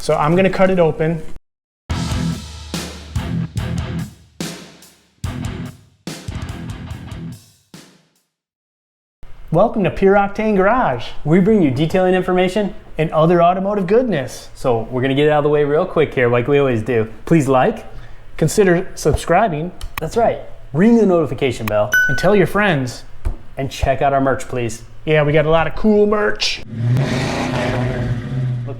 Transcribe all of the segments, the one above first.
So I'm gonna cut it open. Welcome to Pure Octane Garage. We bring you detailing information and other automotive goodness. So we're gonna get it out of the way real quick here, like we always do. Please like. Consider subscribing. That's right. Ring the notification bell. And tell your friends. And check out our merch, please. Yeah, we got a lot of cool merch.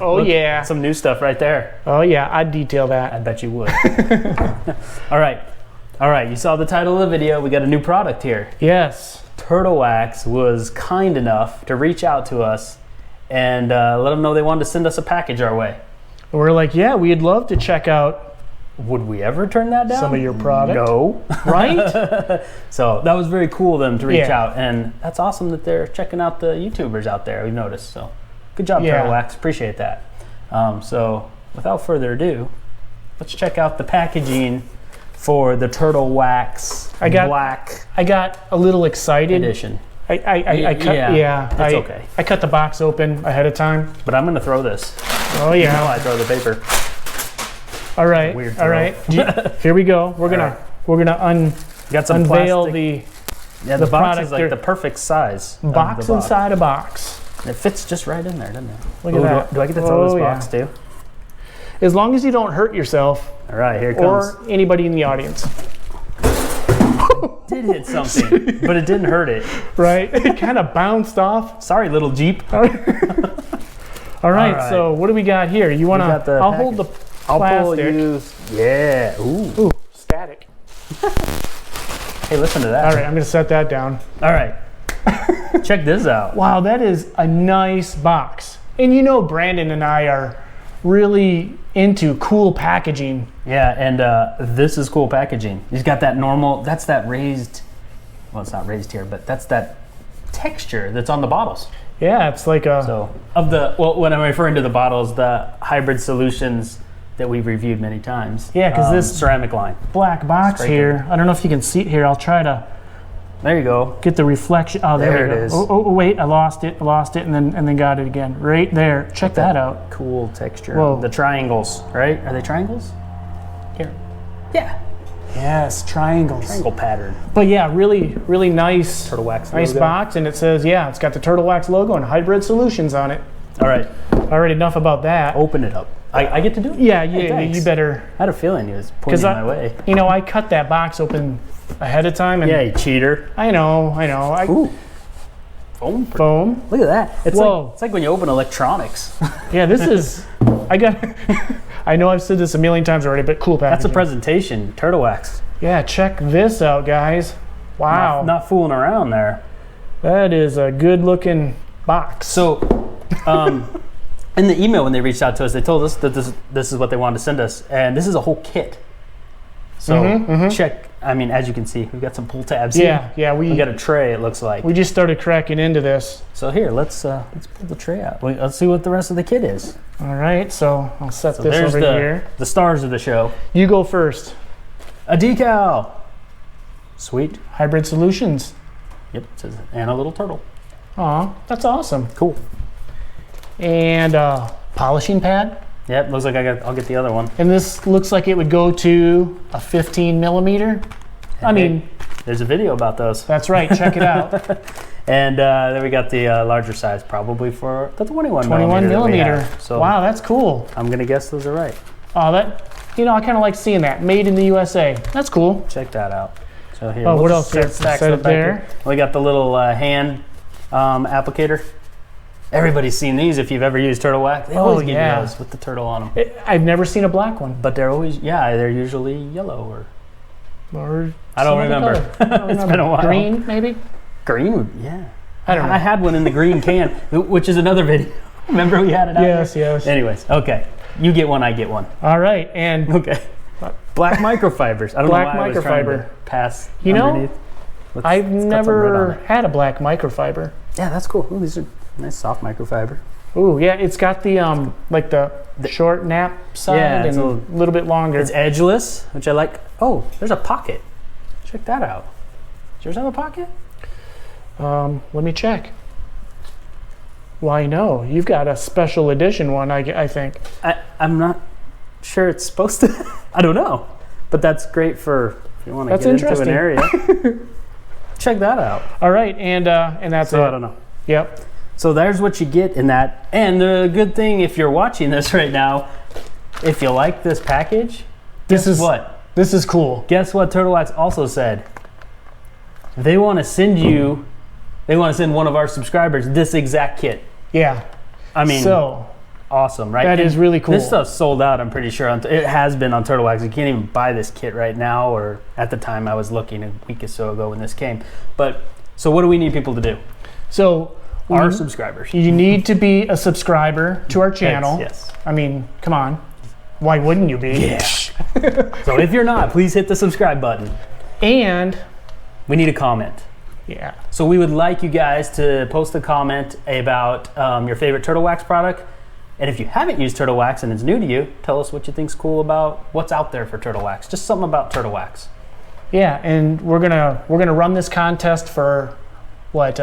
Look, yeah. Some new stuff right there. Oh yeah, I'd detail that. I bet you would. All right, you saw the title of the video. We got a new product here. Yes. Turtle Wax was kind enough to reach out to us and let them know they wanted to send us a package our way. And we're like, yeah, we'd love to check out. Would we ever turn that down? Some of your product? No. Right? So that was very cool of them to reach out, and that's awesome that they're checking out the YouTubers out there, we've noticed. So good job, Turtle Wax. Appreciate that. So without further ado, let's check out the packaging for the Turtle Wax Black. I got a little excited. Edition. I cut, it's okay. I cut the box open ahead of time. But I'm gonna throw this. Oh yeah. You know I throw the paper. All right. Weird all right. Here we go. We're gonna unveil the the box is like the perfect size. Box inside a box. It fits just right in there, doesn't it? Look at that. Do I get to throw this box too? As long as you don't hurt yourself. All right, here it comes. Or anybody in the audience. It did hit something, but it didn't hurt it. Right? It kind of bounced off. Sorry, little Jeep. All right, so what do we got here? You want to? I'll hold the plastic. I'll pull you. Yeah. Ooh, static. Hey, listen to that. All right, I'm going to set that down. All right. Check this out. Wow, that is a nice box. And you know Brandon and I are really into cool packaging. Yeah, and this is cool packaging. He's got that normal, that's that raised, well, it's not raised here, but that's that texture that's on the bottles. Yeah, it's like a... So, when I'm referring to the bottles, the Hybrid Solutions that we've reviewed many times. Yeah, because this ceramic line. Black box here, I don't know if you can see it here. I'll try to... There you go. Get the reflection. Oh, there we go. It is. Oh, wait, I lost it, and then got it again. Right there. Check that out. Cool texture. Whoa. The triangles, right? Are they triangles? Here. Yeah. Yes, triangles. Triangle pattern. But yeah, really, really nice. Turtle Wax nice logo. Box, and it says, yeah, it's got the Turtle Wax logo and Hybrid Solutions on it. All right. All right, enough about that. Open it up. I get to do it? Yeah, hey, you better. I had a feeling he was pointing my way. You know, I cut that box open ahead of time. And yeah, you cheater. I know. Ooh. Foam. Look at that. It's like when you open electronics. Yeah, this is, I know I've said this a million times already, but cool packaging. That's a presentation, Turtle Wax. Yeah, check this out, guys. Wow. Not fooling around there. That is a good looking box. So, in the email when they reached out to us, they told us that this is what they wanted to send us, and this is a whole kit. So check. I mean, as you can see, we've got some pull tabs here. Yeah, we got a tray. It looks like we just started cracking into this. So here, let's pull the tray out. Let's see what the rest of the kit is. All right, so I'll set this over here. The stars of the show. You go first. A decal. Sweet. Hybrid Solutions. Yep. It says, and a little turtle. Aw, that's awesome. Cool. And polishing pad. Yep, looks like I'll get the other one. And this looks like it would go to a 15 millimeter. I mean, there's a video about those. That's right, check it out. And then we got the larger size, probably for the 21 millimeter. So wow, that's cool. I'm gonna guess those are right. Oh, I kind of like seeing that. Made in the USA. That's cool. Check that out. So here, what else? Set it there. We got the little hand applicator. Everybody's seen these if you've ever used Turtle Wax. They always give you those with the turtle on them. I've never seen a black one. But they're always, they're usually yellow or I don't remember. It's been a while. Green, maybe? Green, yeah. I don't know. I had one in the green can, which is another video. Remember we had it out Yes. Anyways, okay. You get one, I get one. All right, and... Okay. Black microfibers. I don't know why I was trying to pass underneath. I've never had a black microfiber. Yeah, that's cool. Ooh, these are nice soft microfiber. Ooh, yeah, it's got the like the short nap side and a little bit longer. It's edgeless, which I like. Oh, there's a pocket. Check that out. Does yours have a pocket? Let me check. Well, I know. You've got a special edition one, I think. I'm not sure it's supposed to. I don't know. But that's great for if you want to get into an area. Check that out. All right, and that's it. I don't know. Yep. So there's what you get in that. And the good thing, if you're watching this right now, if you like this package, This is cool. Guess what Turtle Wax also said? They want to send one of our subscribers this exact kit. Yeah. I mean, so awesome, right? That is really cool. This stuff's sold out, I'm pretty sure. It has been on Turtle Wax. You can't even buy this kit right now, or at the time I was looking a week or so ago when this came. But, so what do we need people to do? So, our subscribers. You need to be a subscriber to our channel. Yes. I mean, come on. Why wouldn't you be? Yeah. So if you're not, please hit the subscribe button. And we need a comment. Yeah. So we would like you guys to post a comment about your favorite Turtle Wax product. And if you haven't used Turtle Wax and it's new to you, tell us what you think's cool about what's out there for Turtle Wax. Just something about Turtle Wax. Yeah, and we're gonna run this contest for what,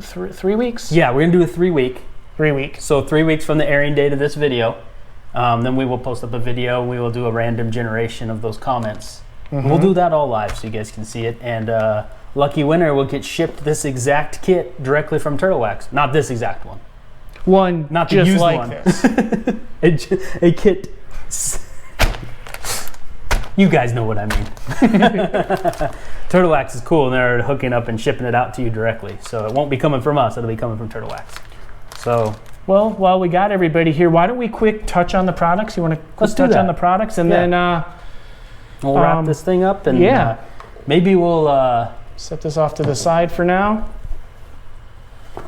three weeks? Yeah, we're gonna do a 3 week. 3 weeks. So 3 weeks from the airing date of this video. Then we will post up a video. We will do a random generation of those comments. Mm-hmm. We'll do that all live so you guys can see it. And lucky winner will get shipped this exact kit directly from Turtle Wax. Not this exact one. One, not the just used like one. This. a kit. You guys know what I mean. Turtle Wax is cool, and they're hooking up and shipping it out to you directly. So it won't be coming from us. It'll be coming from Turtle Wax. So, well, while we got everybody here, why don't we quick touch on the products? You want to quick touch on the products, and then we'll wrap this thing up, and maybe we'll set this off to the side for now.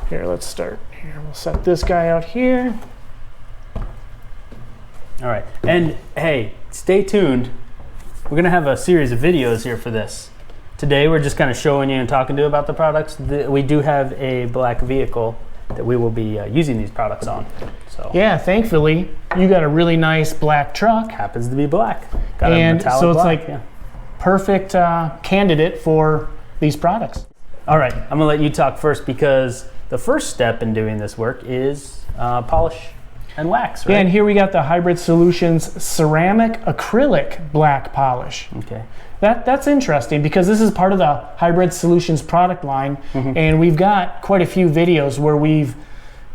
Here, let's start. Here, we'll set this guy out here. All right, and hey, stay tuned. We're gonna have a series of videos here for this. Today, we're just kind of showing you and talking to you about the products. We do have a black vehicle that we will be using these products on. So yeah, thankfully, you got a really nice black truck. Happens to be black. Got and a metallic so it's black, like perfect candidate for these products. All right, I'm gonna let you talk first because the first step in doing this work is polish and wax, right? Yeah, and here we got the Hybrid Solutions Ceramic Acrylic Black Polish. Okay. That's interesting because this is part of the Hybrid Solutions product line, and we've got quite a few videos where we've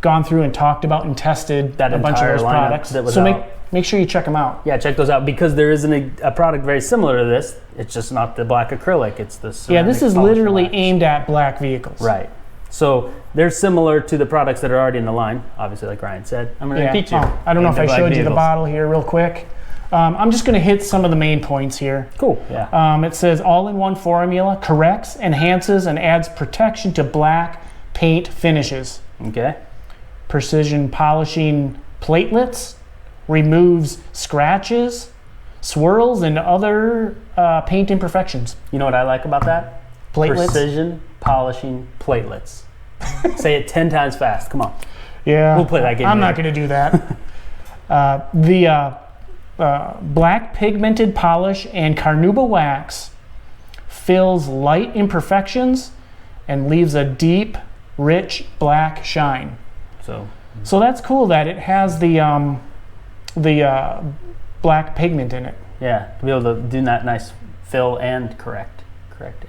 gone through and talked about and tested a bunch of those products. So make sure you check them out. Yeah, check those out because there isn't a product very similar to this. It's just not the black acrylic. It's the ceramic. Yeah, this is literally aimed at black vehicles. Right. So they're similar to the products that are already in the line. Obviously, like Ryan said, I'm going to repeat you. I don't know if I showed you the bottle here real quick. I'm just going to hit some of the main points here. Cool. Yeah. It says all-in-one formula corrects, enhances, and adds protection to black paint finishes. Okay. Precision polishing platelets, removes scratches, swirls, and other paint imperfections. You know what I like about that? Platelets. Precision polishing platelets. Say it 10 times fast. Come on. Yeah. We'll play that game. I'm not going to do that. The black pigmented polish and carnauba wax fills light imperfections and leaves a deep, rich black shine. So that's cool that it has the black pigment in it. Yeah, to be able to do that nice fill and correct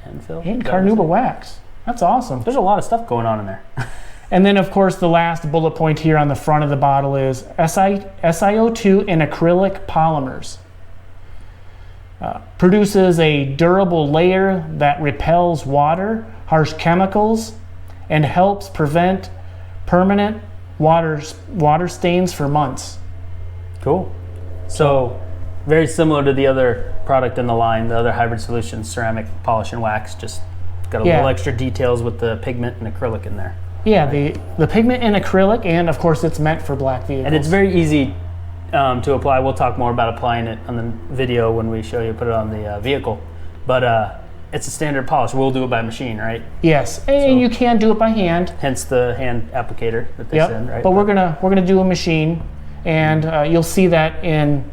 and fill. And carnauba wax. That's awesome. There's a lot of stuff going on in there. And then, of course, the last bullet point here on the front of the bottle is SiO2 in acrylic polymers. Produces a durable layer that repels water, harsh chemicals, and helps prevent permanent water stains for months. Cool. So, very similar to the other product in the line, the other Hybrid Solutions ceramic polish and wax, just got a little extra details with the pigment and acrylic in there. Yeah, the pigment and acrylic, and of course it's meant for black vehicles. And it's very easy to apply. We'll talk more about applying it on the video when we show you put it on the vehicle. But it's a standard polish. We'll do it by machine, right? Yes, and you can do it by hand. Hence the hand applicator that they send, right? But we're gonna do a machine, and you'll see that in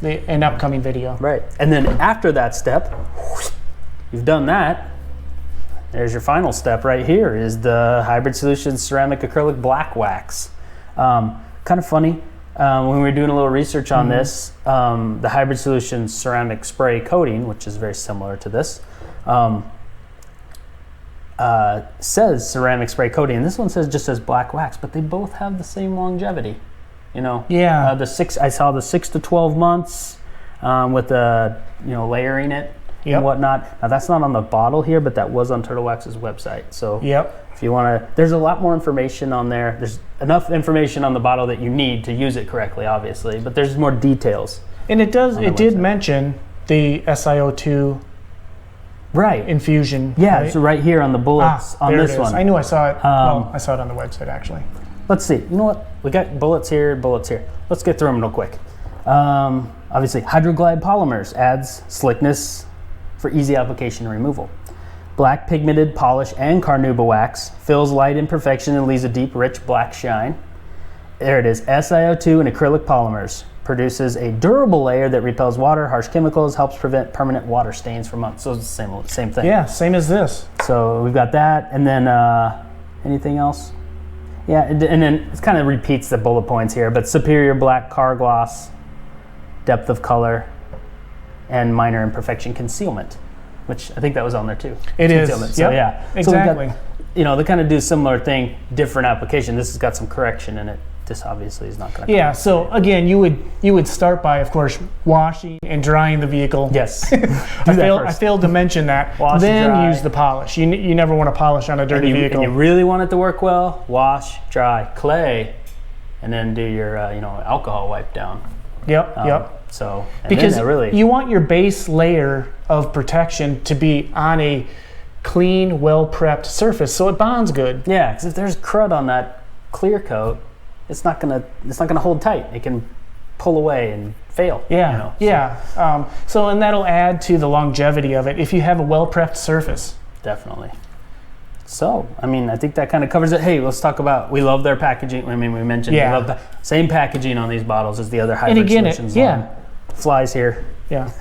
an upcoming video. Right. And then after that step, you've done that. there's your final step right here is the Hybrid Solutions Ceramic Acrylic Black wax. Kind of funny, when we were doing a little research on this, the Hybrid Solutions Ceramic Spray Coating, which is very similar to this, says ceramic spray coating, and this one just says black wax, but they both have the same longevity. You know, yeah. I saw the 6 to 12 months with the layering it and whatnot. Now that's not on the bottle here, but that was on Turtle Wax's website. So if you want to, there's a lot more information on there. There's enough information on the bottle that you need to use it correctly, obviously, but there's more details. And it did mention the SiO2 infusion. Yeah, right? so right here on the bullets on there this it is. one. I knew I saw it. Well, I saw it on the website actually. Let's see. You know what? We got bullets here, bullets here. Let's get through them real quick. Obviously, Hydroglide Polymers adds slickness for easy application and removal. Black pigmented polish and carnauba wax fills light imperfection and leaves a deep, rich black shine. There it is. SiO2 and acrylic polymers produces a durable layer that repels water, harsh chemicals, helps prevent permanent water stains for months. So it's the same thing. Yeah, same as this. So we've got that, and then anything else? Yeah, and then it kind of repeats the bullet points here, but superior black car gloss, depth of color, and minor imperfection concealment, which I think that was on there too. It is. So yeah, exactly. So we got, they kind of do a similar thing, different application. This has got some correction in it. This obviously is not going to. Yeah. So again, you would start by, of course, washing and drying the vehicle. Yes. I failed to mention that. Wash, then dry. use the polish. You never want to polish on a dirty vehicle. And you really want it to work well. Wash, dry, clay, and then do your alcohol wipe down. Yep. So because you want your base layer of protection to be on a clean, well prepped surface, so it bonds good. Yeah, because if there's crud on that clear coat, it's not gonna hold tight. It can pull away and fail. Yeah. So and that'll add to the longevity of it if you have a well prepped surface. Definitely. So, I think that kind of covers it. Hey, let's talk about, we love their packaging. We mentioned we love the same packaging on these bottles as the other Hybrid Solutions line. Flies here. Yeah.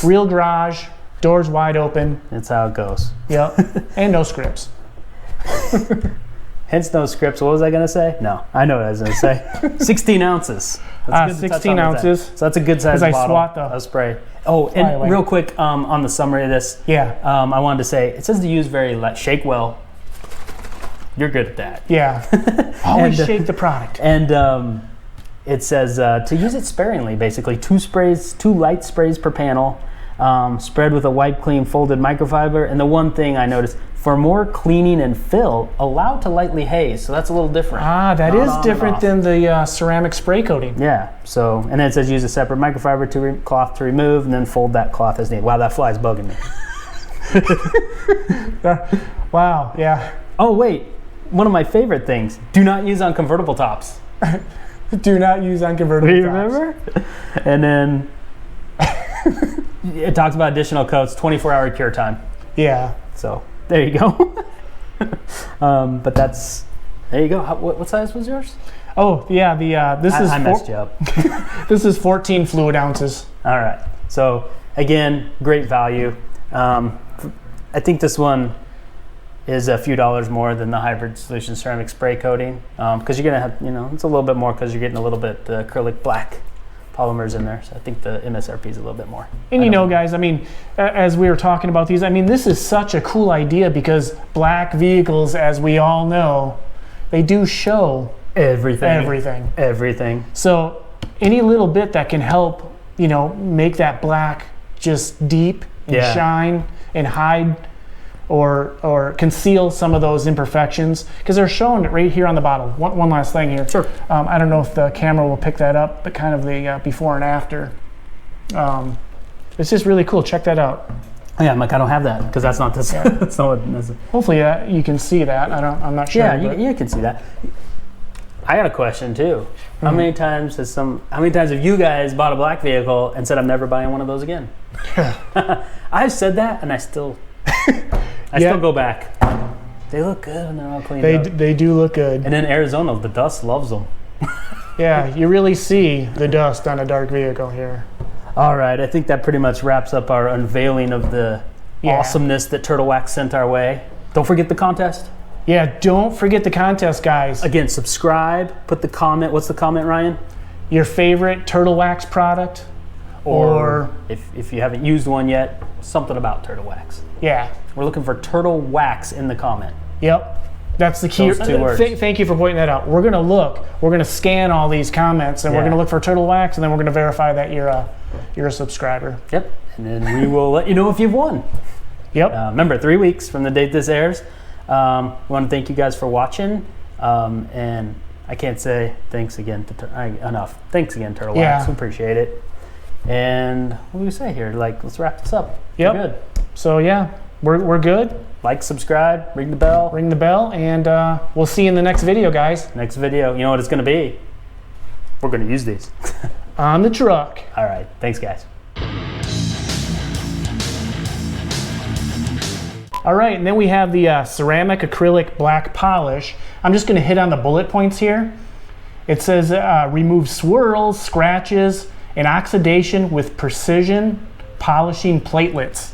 Real garage, doors wide open. That's how it goes. Yep. And no scripts. Hence no scripts. What was I going to say? No, I know what I was going to say. 16 ounces. 16 ounces. So that's a good size bottle of spray. Oh, and real quick on the summary of this. Yeah. I wanted to say, it says to use very light, shake well. You're good at that. Yeah. Always shake the product. And it says to use it sparingly, basically. 2 light sprays per panel, spread with a wipe clean folded microfiber. And the one thing I noticed, for more cleaning and fill, allowed to lightly haze. So that's a little different. That is different than the ceramic spray coating. Yeah. So, and then it says use a separate microfiber cloth to remove, and then fold that cloth as needed. Wow, that fly's bugging me. Wow. Yeah. Oh wait, one of my favorite things: do not use on convertible tops. Do not use on convertible tops. Remember? And then it talks about additional coats, 24-hour cure time. Yeah. So there you go. But there you go. What size was yours? Oh yeah, I messed you up. This is 14 fluid ounces. All right. So again, great value. I think this one is a few dollars more than the Hybrid Solutions ceramic spray coating, because you're gonna have, it's a little bit more because you're getting a little bit acrylic black polymers in there. So I think the MSRP is a little bit more. And guys, as we were talking about these, this is such a cool idea because black vehicles, as we all know, they do show everything. So any little bit that can help, make that black just deep and shine and hide or conceal some of those imperfections, because they're showing it right here on the bottle. One last thing here. Sure. I don't know if the camera will pick that up, but kind of the before and after. It's just really cool. Check that out. Oh, yeah, I don't have that because that's not this. Yeah. That's not what this is. Hopefully you can see that. I'm not sure. Yeah, you can see that. I got a question too. How many times have you guys bought a black vehicle and said I'm never buying one of those again? I've said that, and I still go back. They look good when they're all cleaned up. They do look good. And in Arizona, the dust loves them. Yeah, you really see the dust on a dark vehicle here. All right, I think that pretty much wraps up our unveiling of the awesomeness that Turtle Wax sent our way. Don't forget the contest. Yeah, don't forget the contest, guys. Again, subscribe, put the comment. What's the comment, Ryan? Your favorite turtle wax product. Or if you haven't used one yet, something about turtle wax. Yeah. We're looking for turtle wax in the comment. Yep. That's the key. Those 2 words. Thank you for pointing that out. We're going to look. We're going to scan all these comments, and we're going to look for turtle wax, and then we're going to verify that you're a subscriber. Yep. And then we will let you know if you've won. Yep. Remember, 3 weeks from the date this airs. We want to thank you guys for watching. And I can't say thanks again enough. Thanks again, Turtle Wax. We appreciate it. And what do we say here? Like, let's wrap this up. Yep. We're good. So yeah, we're good. Like, subscribe, ring the bell. Ring the bell, and we'll see you in the next video, guys. Next video, you know what it's going to be? We're going to use these. On the truck. All right. Thanks, guys. All right, and then we have the ceramic acrylic black polish. I'm just going to hit on the bullet points here. It says remove swirls, scratches, and oxidation with precision polishing platelets.